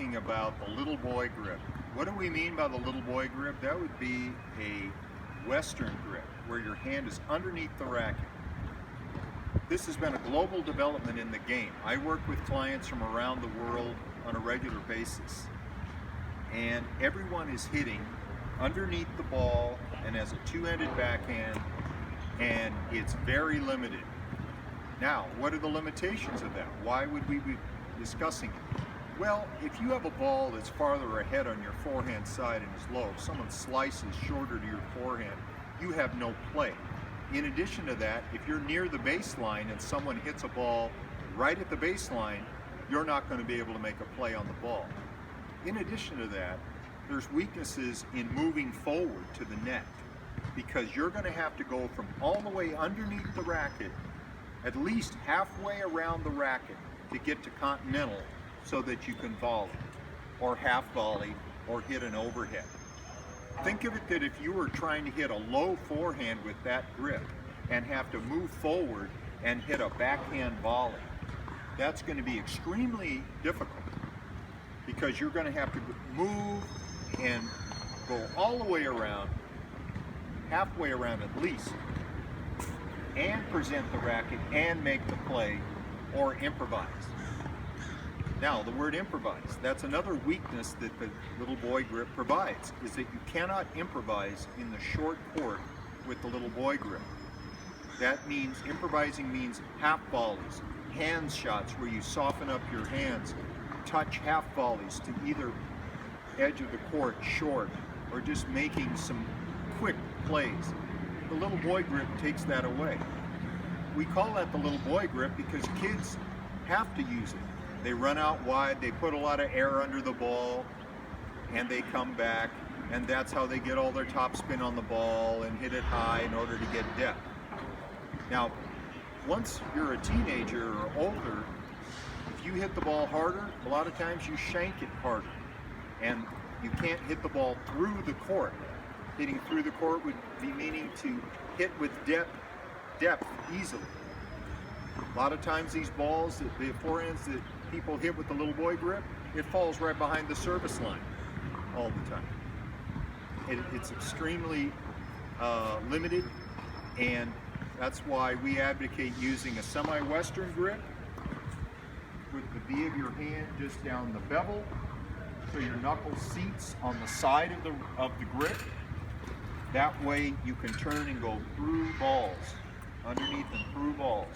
talking about the little boy grip. What do we mean by the little boy grip? That would be a Western grip, where your hand is underneath the racket. This has been a global development in the game. I work with clients from around the world on a regular basis, and everyone is hitting underneath the ball and has a two-handed backhand, and it's very limited. Now, what are the limitations of that? Why would we be discussing it? Well, if you have a ball that's farther ahead on your forehand side and is low, if someone slices shorter to your forehand, you have no play. In addition to that, if you're near the baseline and someone hits a ball right at the baseline, you're not going to be able to make a play on the ball. In addition to that, there's weaknesses in moving forward to the net, because you're going to have to go from all the way underneath the racket, at least halfway around the racket, to get to continental so that you can volley, or half volley, or hit an overhead. Think of it that if you were trying to hit a low forehand with that grip and have to move forward and hit a backhand volley, that's going to be extremely difficult, because you're going to have to move and go all the way around, halfway around at least, and present the racket and make the play, or improvise. Now, the word improvise, that's another weakness that the little boy grip provides, is that you cannot improvise in the short court with the little boy grip. That means, improvising means half volleys, hand shots where you soften up your hands, touch half volleys to either edge of the court short, or just making some quick plays. The little boy grip takes that away. We call that the little boy grip because kids have to use it. They run out wide, they put a lot of air under the ball, and they come back, and that's how they get all their topspin on the ball and hit it high in order to get depth. Now, once you're a teenager or older, if you hit the ball harder, a lot of times you shank it harder, and you can't hit the ball through the court. Hitting through the court would be meaning to hit with depth easily. A lot of times these balls, the forehands that people hit with the little boy grip, it falls right behind the service line all the time. It's extremely limited, and that's why we advocate using a semi-western grip with the V of your hand just down the bevel, so your knuckle seats on the side of the grip. That way you can turn and go through balls, underneath and through balls.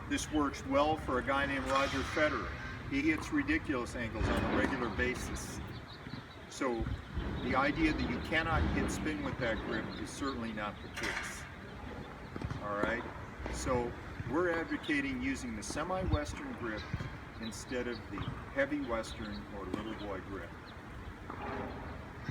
This works well for a guy named Roger Federer. He hits ridiculous angles on a regular basis. So the idea that you cannot hit spin with that grip is certainly not the case. All right, so we're advocating using the semi-western grip instead of the heavy western or little boy grip.